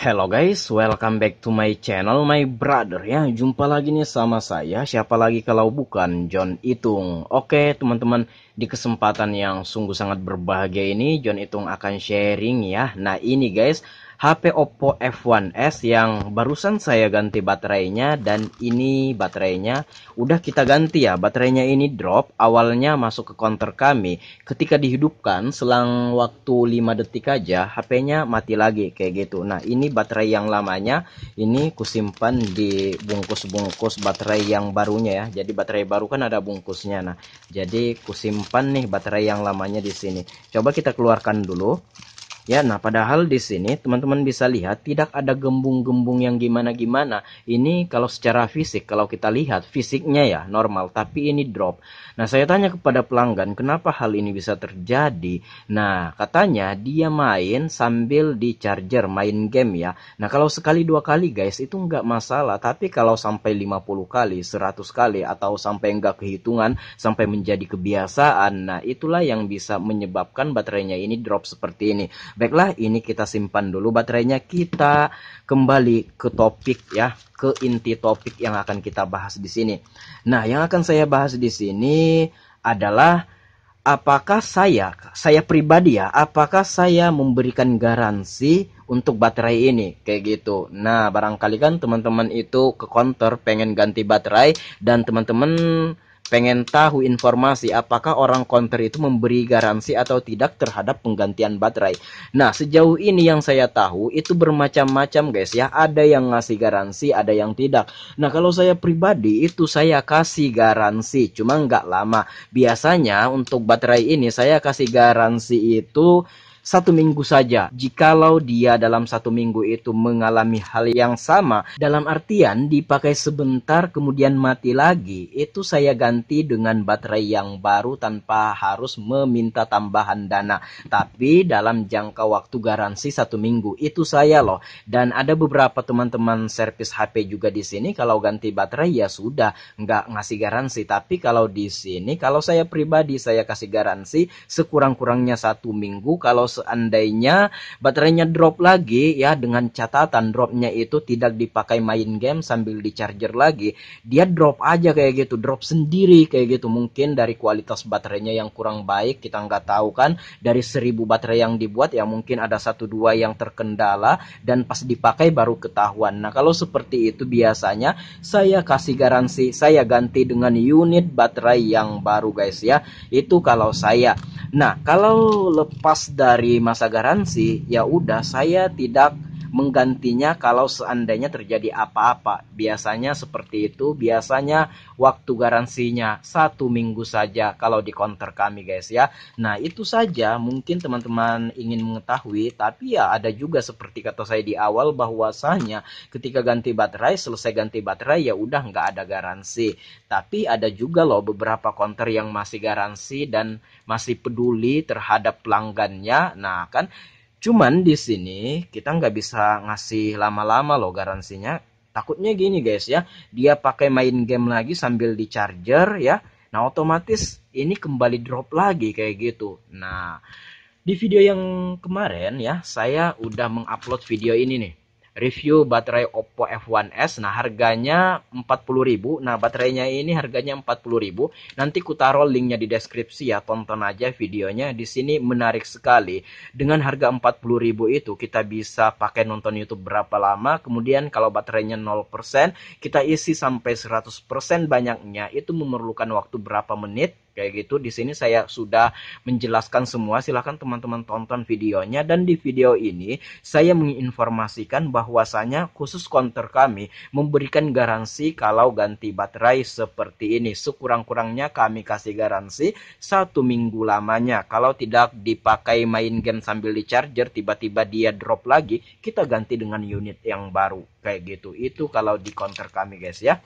Hello guys, welcome back to my channel, my brother ya. Jumpa lagi nih sama saya, siapa lagi kalau bukan John Itung. Oke teman-teman, di kesempatan yang sungguh sangat berbahagia ini, John Itung akan sharing ya. Nah ini guys, HP Oppo F1s yang barusan saya ganti baterainya, dan ini baterainya udah kita ganti ya. Baterainya ini drop, awalnya masuk ke counter kami. Ketika dihidupkan selang waktu 5 detik aja HP-nya mati lagi kayak gitu. Nah, ini baterai yang lamanya, ini kusimpan di bungkus-bungkus baterai yang barunya ya. Jadi baterai baru kan ada bungkusnya. Nah, jadi kusimpan nih baterai yang lamanya di sini. Coba kita keluarkan dulu. Ya, nah padahal di sini teman-teman bisa lihat tidak ada gembung-gembung yang gimana-gimana. Ini kalau secara fisik, kalau kita lihat fisiknya ya normal, tapi ini drop. Nah, saya tanya kepada pelanggan, kenapa hal ini bisa terjadi? Nah, katanya dia main sambil di charger, main game ya. Nah, kalau sekali dua kali guys, itu nggak masalah. Tapi kalau sampai 50 kali, 100 kali, atau sampai nggak kehitungan, sampai menjadi kebiasaan, nah itulah yang bisa menyebabkan baterainya ini drop seperti ini. Baiklah, ini kita simpan dulu baterainya. Kita kembali ke topik ya, ke inti topik yang akan kita bahas di sini. Nah, yang akan saya bahas di sini adalah apakah saya pribadi ya, apakah saya memberikan garansi untuk baterai ini kayak gitu. Nah, barangkali kan teman-teman itu ke counter pengen ganti baterai, dan teman-teman pengen tahu informasi apakah orang counter itu memberi garansi atau tidak terhadap penggantian baterai. Nah, sejauh ini yang saya tahu itu bermacam-macam guys ya. Ada yang ngasih garansi, ada yang tidak. Nah, kalau saya pribadi itu saya kasih garansi, cuma nggak lama. Biasanya untuk baterai ini saya kasih garansi itu 1 minggu saja. Jikalau dia dalam 1 minggu itu mengalami hal yang sama, dalam artian dipakai sebentar kemudian mati lagi, itu saya ganti dengan baterai yang baru tanpa harus meminta tambahan dana. Tapi dalam jangka waktu garansi 1 minggu itu saya loh. Dan ada beberapa teman-teman servis HP juga di sini, kalau ganti baterai ya sudah nggak ngasih garansi. Tapi kalau di sini, kalau saya pribadi saya kasih garansi sekurang-kurangnya 1 minggu. Kalau seandainya baterainya drop lagi ya, dengan catatan dropnya itu tidak dipakai main game sambil di charger lagi, dia drop aja kayak gitu, drop sendiri kayak gitu. Mungkin dari kualitas baterainya yang kurang baik, kita nggak tahu kan. Dari 1000 baterai yang dibuat ya mungkin ada 1-2 yang terkendala, dan pas dipakai baru ketahuan. Nah, kalau seperti itu biasanya saya kasih garansi, saya ganti dengan unit baterai yang baru guys ya. Itu kalau saya. Nah, kalau lepas dari masa garansi, ya udah saya tidak menggantinya kalau seandainya terjadi apa-apa. Biasanya seperti itu, biasanya waktu garansinya 1 minggu saja kalau di counter kami guys ya. Nah, itu saja mungkin teman-teman ingin mengetahui, tapi ya ada juga seperti kata saya di awal bahwasanya ketika ganti baterai, selesai ganti baterai ya udah nggak ada garansi. Tapi ada juga loh beberapa counter yang masih garansi dan masih peduli terhadap pelanggannya. Nah kan, cuman di sini kita nggak bisa ngasih lama-lama loh garansinya. Takutnya gini guys ya, dia pakai main game lagi sambil di charger ya. Nah, otomatis ini kembali drop lagi kayak gitu. Nah, di video yang kemarin ya, saya udah mengupload video ini nih. Review baterai Oppo F1s. Nah, harganya 40.000. Nah, baterainya ini harganya 40.000. Nanti ku taruh linknya di deskripsi ya. Tonton aja videonya. Di sini menarik sekali. Dengan harga 40.000 itu kita bisa pakai nonton YouTube berapa lama. Kemudian kalau baterainya 0%, kita isi sampai 100% banyaknya. Itu memerlukan waktu berapa menit? Kayak gitu. Di sini saya sudah menjelaskan semua. Silahkan teman-teman tonton videonya. Dan di video ini saya menginformasikan bahwasanya khusus counter kami memberikan garansi kalau ganti baterai seperti ini. Sekurang-kurangnya kami kasih garansi 1 minggu lamanya. Kalau tidak dipakai main game sambil di charger, tiba-tiba dia drop lagi, kita ganti dengan unit yang baru. Kayak gitu. Itu kalau di counter kami guys ya.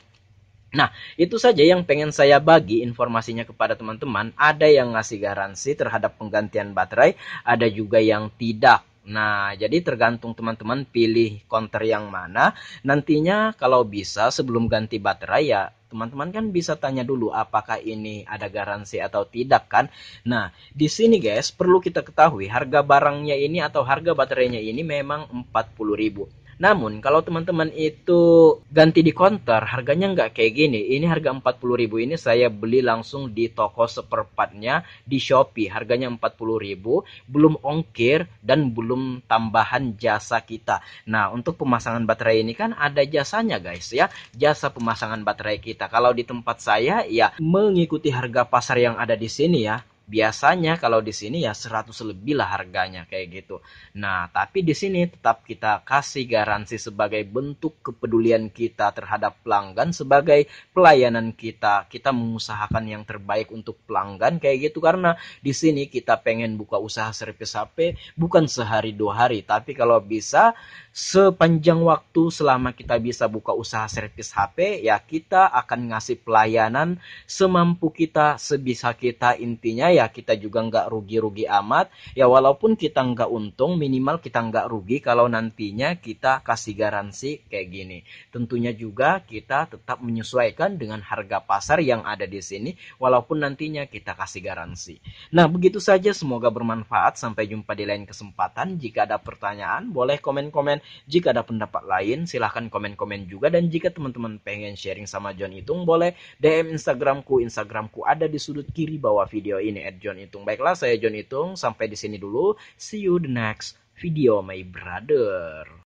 Nah, itu saja yang pengen saya bagi informasinya kepada teman-teman. Ada yang ngasih garansi terhadap penggantian baterai, ada juga yang tidak. Nah, jadi tergantung teman-teman pilih counter yang mana. Nantinya kalau bisa sebelum ganti baterai ya, teman-teman kan bisa tanya dulu apakah ini ada garansi atau tidak kan. Nah, di sini guys perlu kita ketahui harga barangnya ini atau harga baterainya ini memang 40.000. Namun kalau teman-teman itu ganti di counter, harganya nggak kayak gini. Ini harga 40.000 ini saya beli langsung di toko seperempatnya di Shopee. Harganya 40.000, belum ongkir dan belum tambahan jasa kita. Nah, untuk pemasangan baterai ini kan ada jasanya guys ya. Jasa pemasangan baterai kita. Kalau di tempat saya ya mengikuti harga pasar yang ada di sini ya. Biasanya kalau di sini ya 100 lebih lah harganya kayak gitu. Nah, tapi di sini tetap kita kasih garansi sebagai bentuk kepedulian kita terhadap pelanggan, sebagai pelayanan kita. Kita mengusahakan yang terbaik untuk pelanggan kayak gitu, karena di sini kita pengen buka usaha servis HP bukan sehari 2 hari, tapi kalau bisa sepanjang waktu selama kita bisa buka usaha servis HP ya kita akan ngasih pelayanan semampu kita, sebisa kita. Intinya ya kita juga nggak rugi-rugi amat ya, walaupun kita nggak untung minimal kita nggak rugi kalau nantinya kita kasih garansi kayak gini. Tentunya juga kita tetap menyesuaikan dengan harga pasar yang ada di sini walaupun nantinya kita kasih garansi. Nah, begitu saja, semoga bermanfaat. Sampai jumpa di lain kesempatan. Jika ada pertanyaan boleh komen-komen, jika ada pendapat lain silahkan komen-komen juga, dan jika teman-teman pengen sharing sama John Itung boleh DM Instagramku ada di sudut kiri bawah video ini @johnitung. Baiklah, saya John Itung, sampai di sini dulu. See you the next video my brother.